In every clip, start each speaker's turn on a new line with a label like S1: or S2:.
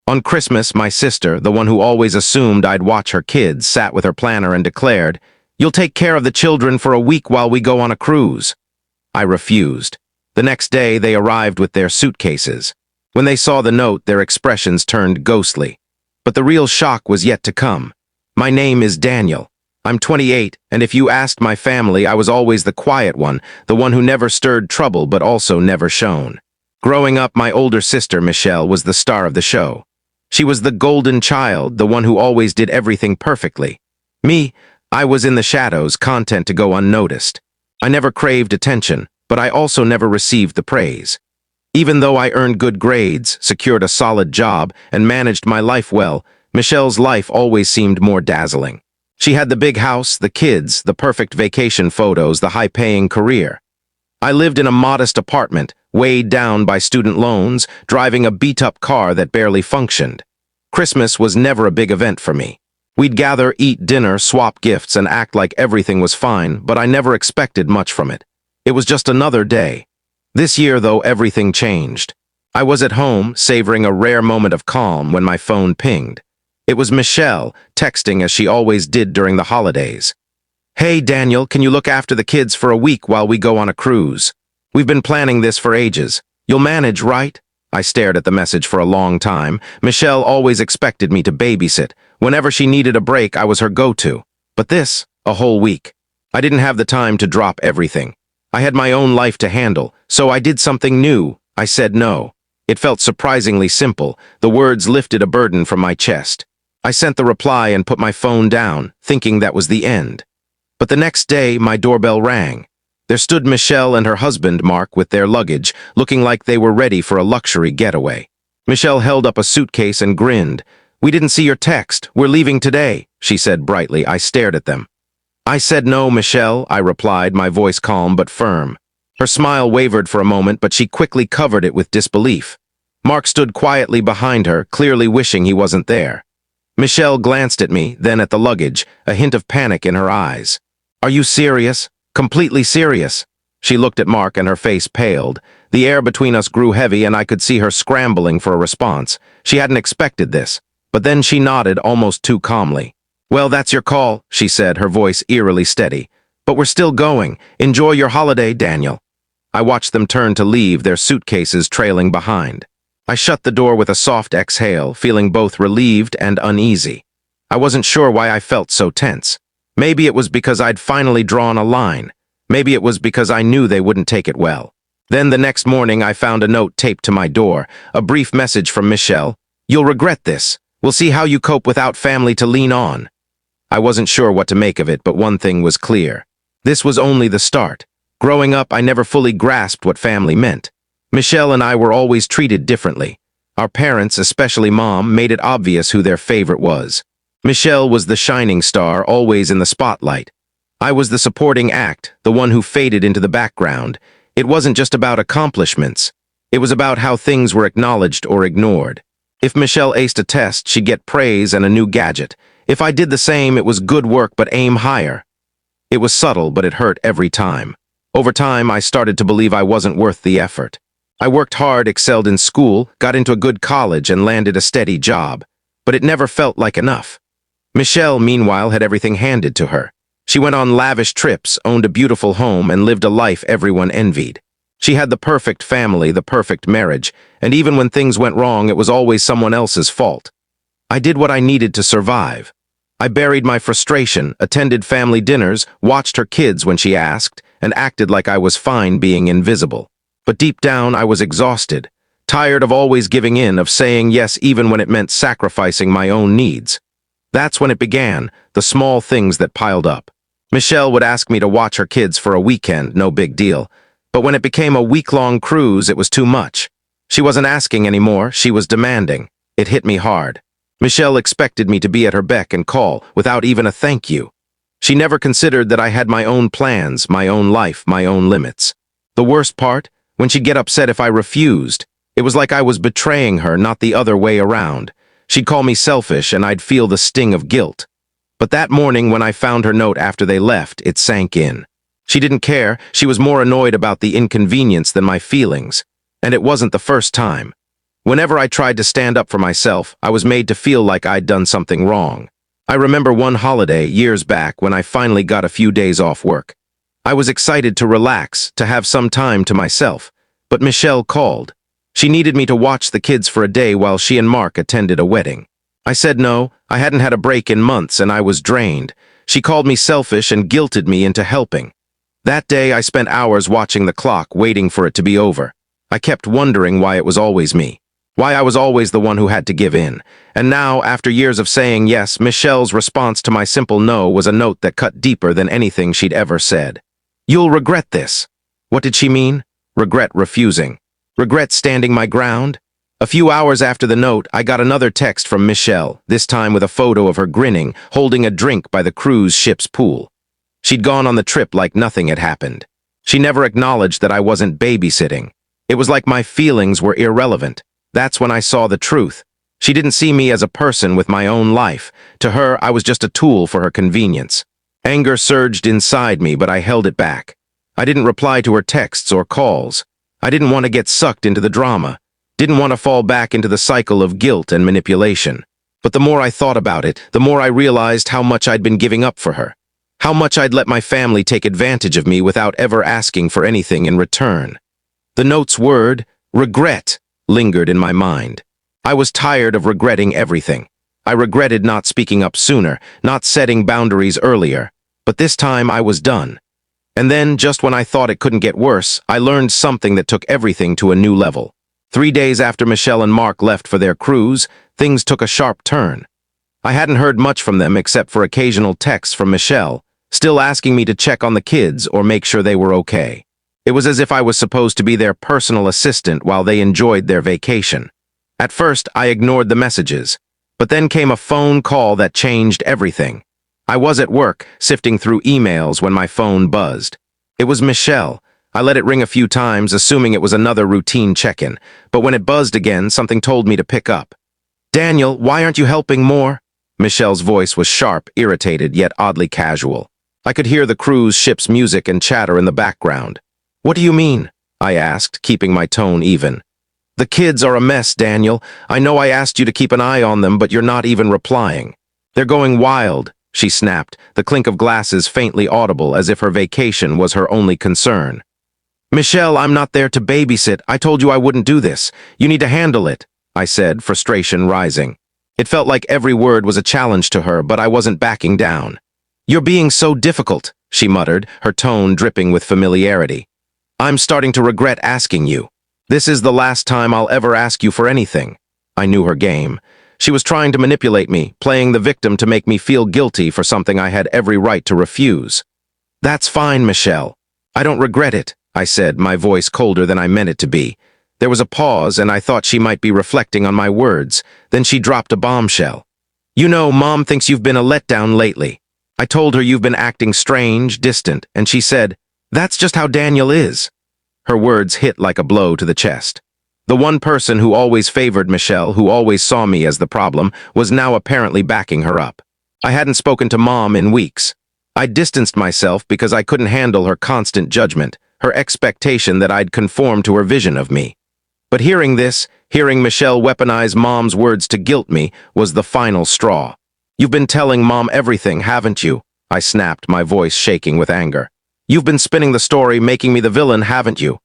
S1: On Christmas, my sister, the one who always assumed I'd watch her kids, sat with her planner and declared, "You'll take care of the children for a week while we go on a cruise." I refused. The next day, they arrived with their suitcases. When they saw the note, their expressions turned ghostly. But the real shock was yet to come. My name is Daniel. I'm 28, and if you asked my family, I was always the quiet one, the one who never stirred trouble but also never shone. Growing up, my older sister, Michelle, was the star of the show. She was the golden child, the one who always did everything perfectly. Me, I was in the shadows, content to go unnoticed. I never craved attention, but I also never received the praise. Even though I earned good grades, secured a solid job, and managed my life well, Michelle's life always seemed more dazzling. She had the big house, the kids, the perfect vacation photos, the high-paying career. I lived in a modest apartment, weighed down by student loans, driving a beat-up car that barely functioned. Christmas was never a big event for me. We'd gather, eat dinner, swap gifts, and act like everything was fine, but I never expected much from it. It was just another day. This year, though, everything changed. I was at home, savoring a rare moment of calm when my phone pinged. It was Michelle, texting as she always did during the holidays. "Hey, Daniel, can you look after the kids for a week while we go on a cruise? We've been planning this for ages. You'll manage, right?" I stared at the message for a long time. Michelle always expected me to babysit. Whenever she needed a break, I was her go-to. But this, a whole week. I didn't have the time to drop everything. I had my own life to handle, so I did something new. I said no. It felt surprisingly simple. The words lifted a burden from my chest. I sent the reply and put my phone down, thinking that was the end. But the next day, my doorbell rang. There stood Michelle and her husband, Mark, with their luggage, looking like they were ready for a luxury getaway. Michelle held up a suitcase and grinned. "We didn't see your text. We're leaving today," she said brightly. I stared at them. "I said no, Michelle," I replied, my voice calm but firm. Her smile wavered for a moment, but she quickly covered it with disbelief. Mark stood quietly behind her, clearly wishing he wasn't there. Michelle glanced at me, then at the luggage, a hint of panic in her eyes. "Are you serious? Completely serious?" She looked at Mark and her face paled. The air between us grew heavy and I could see her scrambling for a response. She hadn't expected this, but then she nodded almost too calmly. "Well, that's your call," she said, her voice eerily steady. "But we're still going. Enjoy your holiday, Daniel." I watched them turn to leave, their suitcases trailing behind. I shut the door with a soft exhale, feeling both relieved and uneasy. I wasn't sure why I felt so tense. Maybe it was because I'd finally drawn a line. Maybe it was because I knew they wouldn't take it well. Then the next morning I found a note taped to my door, a brief message from Michelle. "You'll regret this. We'll see how you cope without family to lean on." I wasn't sure what to make of it, but one thing was clear. This was only the start. Growing up, I never fully grasped what family meant. Michelle and I were always treated differently. Our parents, especially Mom, made it obvious who their favorite was. Michelle was the shining star, always in the spotlight. I was the supporting act, the one who faded into the background. It wasn't just about accomplishments. It was about how things were acknowledged or ignored. If Michelle aced a test, she'd get praise and a new gadget. If I did the same, it was good work but aim higher. It was subtle, but it hurt every time. Over time, I started to believe I wasn't worth the effort. I worked hard, excelled in school, got into a good college, and landed a steady job. But it never felt like enough. Michelle, meanwhile, had everything handed to her. She went on lavish trips, owned a beautiful home, and lived a life everyone envied. She had the perfect family, the perfect marriage, and even when things went wrong, it was always someone else's fault. I did what I needed to survive. I buried my frustration, attended family dinners, watched her kids when she asked, and acted like I was fine being invisible. But deep down, I was exhausted, tired of always giving in, of saying yes even when it meant sacrificing my own needs. That's when it began, the small things that piled up. Michelle would ask me to watch her kids for a weekend, no big deal. But when it became a week-long cruise, it was too much. She wasn't asking anymore, she was demanding. It hit me hard. Michelle expected me to be at her beck and call, without even a thank you. She never considered that I had my own plans, my own life, my own limits. The worst part? When she'd get upset if I refused, it was like I was betraying her, not the other way around. She'd call me selfish, and I'd feel the sting of guilt. But that morning, when I found her note after they left, it sank in. She didn't care. She was more annoyed about the inconvenience than my feelings. And it wasn't the first time. Whenever I tried to stand up for myself, I was made to feel like I'd done something wrong. I remember one holiday years back when I finally got a few days off work. I was excited to relax, to have some time to myself, but Michelle called. She needed me to watch the kids for a day while she and Mark attended a wedding. I said no, I hadn't had a break in months and I was drained. She called me selfish and guilted me into helping. That day I spent hours watching the clock, waiting for it to be over. I kept wondering why it was always me. Why I was always the one who had to give in. And now, after years of saying yes, Michelle's response to my simple no was a note that cut deeper than anything she'd ever said. "You'll regret this." What did she mean? Regret refusing. Regret standing my ground? A few hours after the note, I got another text from Michelle, this time with a photo of her grinning, holding a drink by the cruise ship's pool. She'd gone on the trip like nothing had happened. She never acknowledged that I wasn't babysitting. It was like my feelings were irrelevant. That's when I saw the truth. She didn't see me as a person with my own life. To her, I was just a tool for her convenience. Anger surged inside me, but I held it back. I didn't reply to her texts or calls. I didn't want to get sucked into the drama. Didn't want to fall back into the cycle of guilt and manipulation. But the more I thought about it, the more I realized how much I'd been giving up for her. How much I'd let my family take advantage of me without ever asking for anything in return. The note's word, regret, lingered in my mind. I was tired of regretting everything. I regretted not speaking up sooner, not setting boundaries earlier. But this time I was done. And then, just when I thought it couldn't get worse, I learned something that took everything to a new level. 3 days after Michelle and Mark left for their cruise, things took a sharp turn. I hadn't heard much from them except for occasional texts from Michelle, still asking me to check on the kids or make sure they were okay. It was as if I was supposed to be their personal assistant while they enjoyed their vacation. At first, I ignored the messages, but then came a phone call that changed everything. I was at work, sifting through emails when my phone buzzed. It was Michelle. I let it ring a few times, assuming it was another routine check-in, but when it buzzed again, something told me to pick up. "Daniel, why aren't you helping more?" Michelle's voice was sharp, irritated, yet oddly casual. I could hear the cruise ship's music and chatter in the background. "What do you mean?" I asked, keeping my tone even. "The kids are a mess, Daniel. I know I asked you to keep an eye on them, but you're not even replying. They're going wild," she snapped, the clink of glasses faintly audible as if her vacation was her only concern. "Michelle, I'm not there to babysit. I told you I wouldn't do this. You need to handle it," I said, frustration rising. It felt like every word was a challenge to her, but I wasn't backing down. "You're being so difficult," she muttered, her tone dripping with familiarity. "I'm starting to regret asking you. This is the last time I'll ever ask you for anything." I knew her game. She was trying to manipulate me, playing the victim to make me feel guilty for something I had every right to refuse. "That's fine, Michelle. I don't regret it," I said, my voice colder than I meant it to be. There was a pause, and I thought she might be reflecting on my words. Then she dropped a bombshell. "You know, Mom thinks you've been a letdown lately. I told her you've been acting strange, distant, and she said, 'That's just how Daniel is.'" Her words hit like a blow to the chest. The one person who always favored Michelle, who always saw me as the problem, was now apparently backing her up. I hadn't spoken to Mom in weeks. I distanced myself because I couldn't handle her constant judgment, her expectation that I'd conform to her vision of me. But hearing this, hearing Michelle weaponize Mom's words to guilt me, was the final straw. "You've been telling Mom everything, haven't you?" I snapped, my voice shaking with anger. "You've been spinning the story, making me the villain, haven't you?"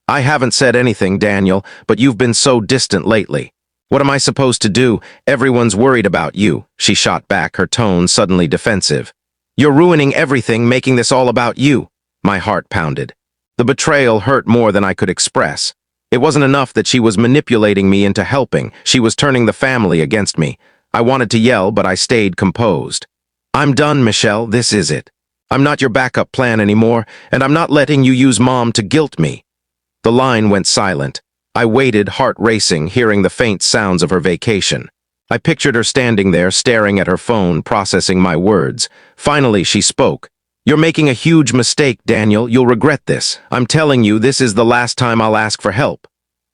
S1: "I haven't said anything, Daniel, but you've been so distant lately. What am I supposed to do? Everyone's worried about you," she shot back, her tone suddenly defensive. "You're ruining everything, making this all about you." My heart pounded. The betrayal hurt more than I could express. It wasn't enough that she was manipulating me into helping. She was turning the family against me. I wanted to yell, but I stayed composed. "I'm done, Michelle. This is it. I'm not your backup plan anymore, and I'm not letting you use Mom to guilt me." The line went silent. I waited, heart racing, hearing the faint sounds of her vacation. I pictured her standing there, staring at her phone, processing my words. Finally, she spoke. "You're making a huge mistake, Daniel. You'll regret this. I'm telling you, this is the last time I'll ask for help."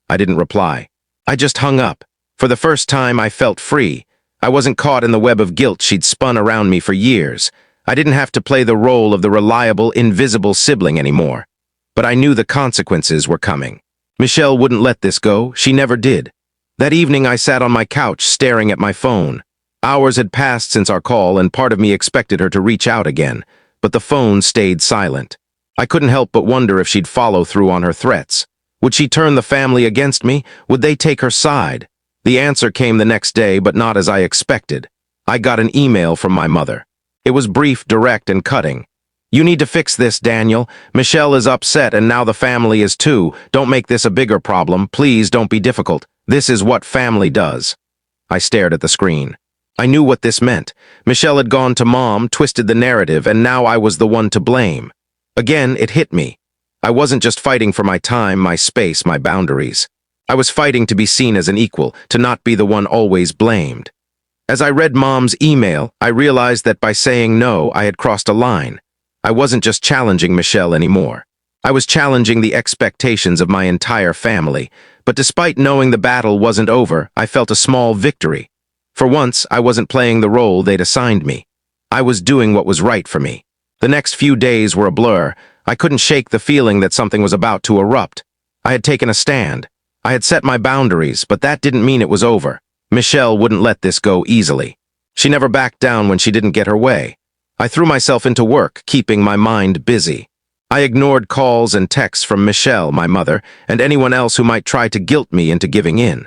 S1: I didn't reply. I just hung up. For the first time, I felt free. I wasn't caught in the web of guilt she'd spun around me for years. I didn't have to play the role of the reliable, invisible sibling anymore. But I knew the consequences were coming. Michelle wouldn't let this go. She never did. That evening I sat on my couch staring at my phone. Hours had passed since our call and part of me expected her to reach out again, but the phone stayed silent. I couldn't help but wonder if she'd follow through on her threats. Would she turn the family against me? Would they take her side? The answer came the next day, but not as I expected. I got an email from my mother. It was brief, direct, and cutting. "You need to fix this, Daniel. Michelle is upset and now the family is too. Don't make this a bigger problem. Please don't be difficult. This is what family does." I stared at the screen. I knew what this meant. Michelle had gone to Mom, twisted the narrative, and now I was the one to blame. Again, it hit me. I wasn't just fighting for my time, my space, my boundaries. I was fighting to be seen as an equal, to not be the one always blamed. As I read Mom's email, I realized that by saying no, I had crossed a line. I wasn't just challenging Michelle anymore. I was challenging the expectations of my entire family. But despite knowing the battle wasn't over, I felt a small victory. For once, I wasn't playing the role they'd assigned me. I was doing what was right for me. The next few days were a blur. I couldn't shake the feeling that something was about to erupt. I had taken a stand. I had set my boundaries, but that didn't mean it was over. Michelle wouldn't let this go easily. She never backed down when she didn't get her way. I threw myself into work, keeping my mind busy. I ignored calls and texts from Michelle, my mother, and anyone else who might try to guilt me into giving in.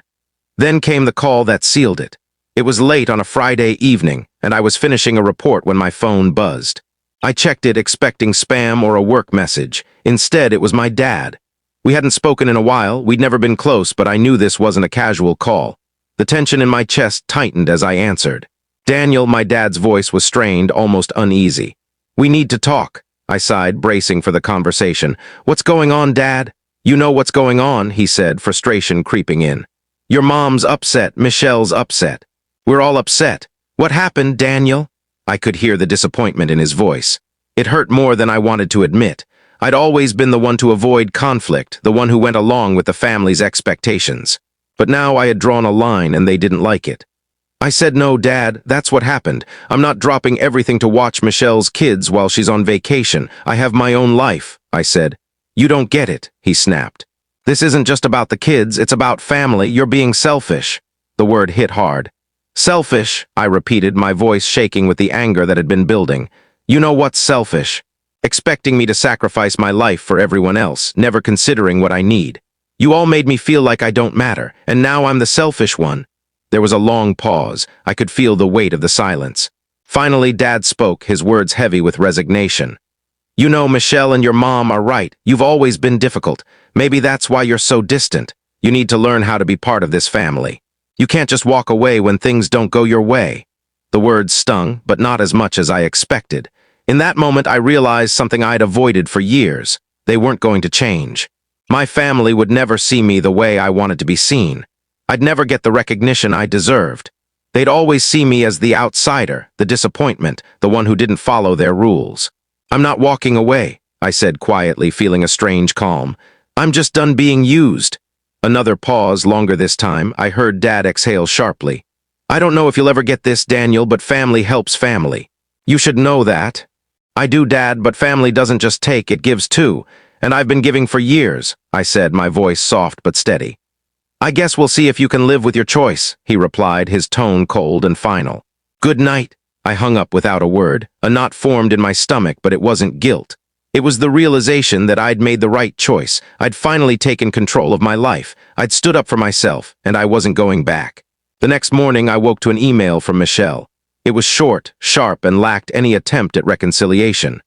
S1: Then came the call that sealed it. It was late on a Friday evening, and I was finishing a report when my phone buzzed. I checked it expecting spam or a work message. Instead, it was my dad. We hadn't spoken in a while, we'd never been close, but I knew this wasn't a casual call. The tension in my chest tightened as I answered. "Daniel," my dad's voice was strained, almost uneasy. "We need to talk," I sighed, bracing for the conversation. "What's going on, Dad?" "You know what's going on," he said, frustration creeping in. "Your mom's upset, Michelle's upset. We're all upset. What happened, Daniel?" I could hear the disappointment in his voice. It hurt more than I wanted to admit. I'd always been the one to avoid conflict, the one who went along with the family's expectations. But now I had drawn a line and they didn't like it. I said, "No, Dad, that's what happened. I'm not dropping everything to watch Michelle's kids while she's on vacation. I have my own life," I said. "You don't get it," he snapped. "This isn't just about the kids, it's about family. You're being selfish." The word hit hard. "Selfish," I repeated, my voice shaking with the anger that had been building. "You know what's selfish? Expecting me to sacrifice my life for everyone else, never considering what I need. You all made me feel like I don't matter, and now I'm the selfish one." There was a long pause. I could feel the weight of the silence. Finally, Dad spoke, his words heavy with resignation. "You know, Michelle and your mom are right. You've always been difficult. Maybe that's why you're so distant. You need to learn how to be part of this family. You can't just walk away when things don't go your way." The words stung, but not as much as I expected. In that moment, I realized something I'd avoided for years. They weren't going to change. My family would never see me the way I wanted to be seen. I'd never get the recognition I deserved. They'd always see me as the outsider, the disappointment, the one who didn't follow their rules. "I'm not walking away," I said quietly, feeling a strange calm. "I'm just done being used." Another pause, longer this time. I heard Dad exhale sharply. "I don't know if you'll ever get this, Daniel, but family helps family. You should know that." "I do, Dad, but family doesn't just take, it gives too. And I've been giving for years," I said, my voice soft but steady. "I guess we'll see if you can live with your choice," he replied, his tone cold and final. "Good night." I hung up without a word. A knot formed in my stomach, but it wasn't guilt. It was the realization that I'd made the right choice. I'd finally taken control of my life. I'd stood up for myself, and I wasn't going back. The next morning, I woke to an email from Michelle. It was short, sharp, and lacked any attempt at reconciliation.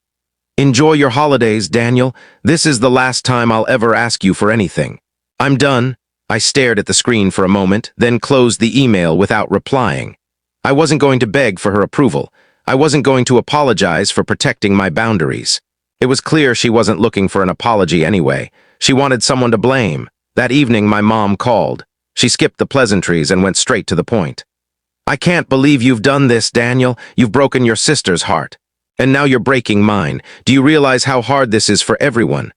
S1: "Enjoy your holidays, Daniel. This is the last time I'll ever ask you for anything. I'm done." I stared at the screen for a moment, then closed the email without replying. I wasn't going to beg for her approval. I wasn't going to apologize for protecting my boundaries. It was clear she wasn't looking for an apology anyway. She wanted someone to blame. That evening, my mom called. She skipped the pleasantries and went straight to the point. "I can't believe you've done this, Daniel. You've broken your sister's heart. And now you're breaking mine. Do you realize how hard this is for everyone?"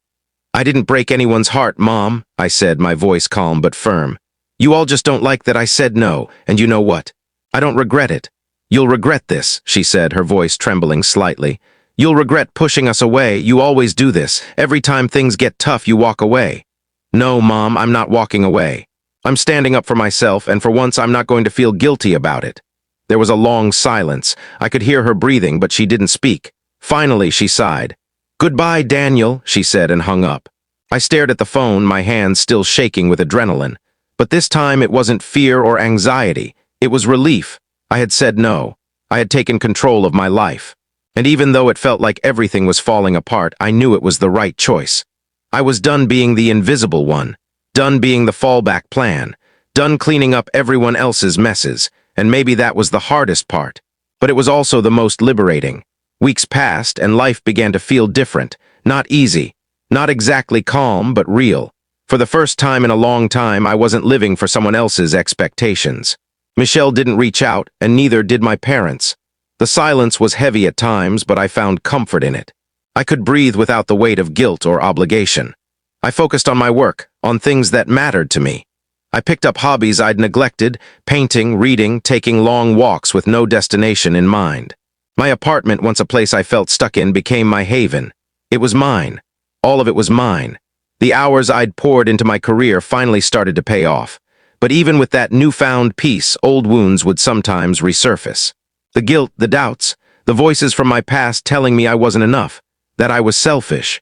S1: "I didn't break anyone's heart, Mom," I said, my voice calm but firm. "You all just don't like that I said no, and you know what? I don't regret it." "You'll regret this," she said, her voice trembling slightly. "You'll regret pushing us away. You always do this. Every time things get tough, you walk away." "No, Mom, I'm not walking away." I'm standing up for myself, and for once I'm not going to feel guilty about it. There was a long silence. I could hear her breathing, but she didn't speak. Finally, she sighed. "Goodbye, Daniel," she said and hung up. I stared at the phone, my hands still shaking with adrenaline. But this time it wasn't fear or anxiety. It was relief. I had said no. I had taken control of my life. And even though it felt like everything was falling apart, I knew it was the right choice. I was done being the invisible one, done being the fallback plan, done cleaning up everyone else's messes, and maybe that was the hardest part. But it was also the most liberating. Weeks passed, and life began to feel different, not easy, not exactly calm, but real. For the first time in a long time, I wasn't living for someone else's expectations. Michelle didn't reach out, and neither did my parents. The silence was heavy at times, but I found comfort in it. I could breathe without the weight of guilt or obligation. I focused on my work, on things that mattered to me. I picked up hobbies I'd neglected, painting, reading, taking long walks with no destination in mind. My apartment, once a place I felt stuck in, became my haven. It was mine. All of it was mine. The hours I'd poured into my career finally started to pay off. But even with that newfound peace, old wounds would sometimes resurface. The guilt, the doubts, the voices from my past telling me I wasn't enough, that I was selfish.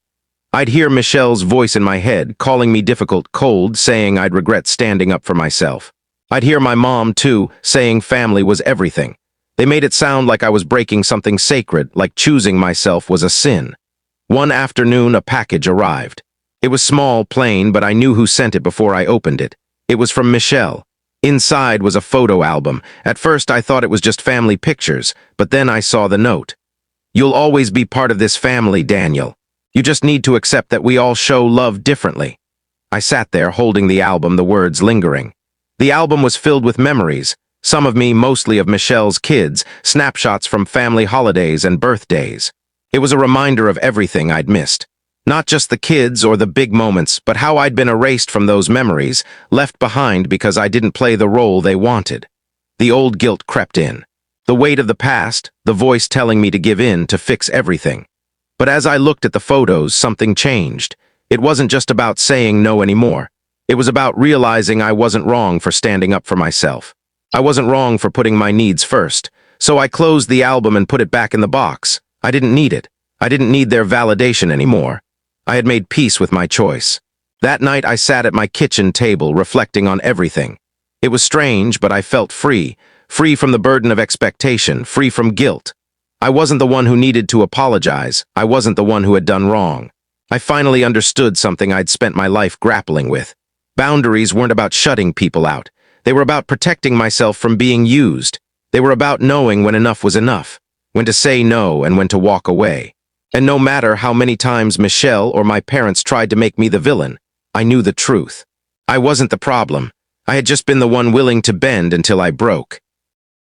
S1: I'd hear Michelle's voice in my head, calling me difficult, cold, saying I'd regret standing up for myself. I'd hear my mom, too, saying family was everything. They made it sound like I was breaking something sacred, like choosing myself was a sin. One afternoon, a package arrived. It was small, plain, but I knew who sent it before I opened it. It was from Michelle. Inside was a photo album. At first, I thought it was just family pictures, but then I saw the note. "You'll always be part of this family, Daniel. You just need to accept that we all show love differently." I sat there, holding the album, the words lingering. The album was filled with memories, some of me, mostly of Michelle's kids, snapshots from family holidays and birthdays. It was a reminder of everything I'd missed. Not just the kids or the big moments, but how I'd been erased from those memories, left behind because I didn't play the role they wanted. The old guilt crept in. The weight of the past, the voice telling me to give in, to fix everything. But as I looked at the photos, something changed. It wasn't just about saying no anymore. It was about realizing I wasn't wrong for standing up for myself. I wasn't wrong for putting my needs first. So I closed the album and put it back in the box. I didn't need it. I didn't need their validation anymore. I had made peace with my choice. That night I sat at my kitchen table, reflecting on everything. It was strange, but I felt free. Free from the burden of expectation, free from guilt. I wasn't the one who needed to apologize. I wasn't the one who had done wrong. I finally understood something I'd spent my life grappling with. Boundaries weren't about shutting people out. They were about protecting myself from being used. They were about knowing when enough was enough, when to say no and when to walk away. And no matter how many times Michelle or my parents tried to make me the villain, I knew the truth. I wasn't the problem. I had just been the one willing to bend until I broke.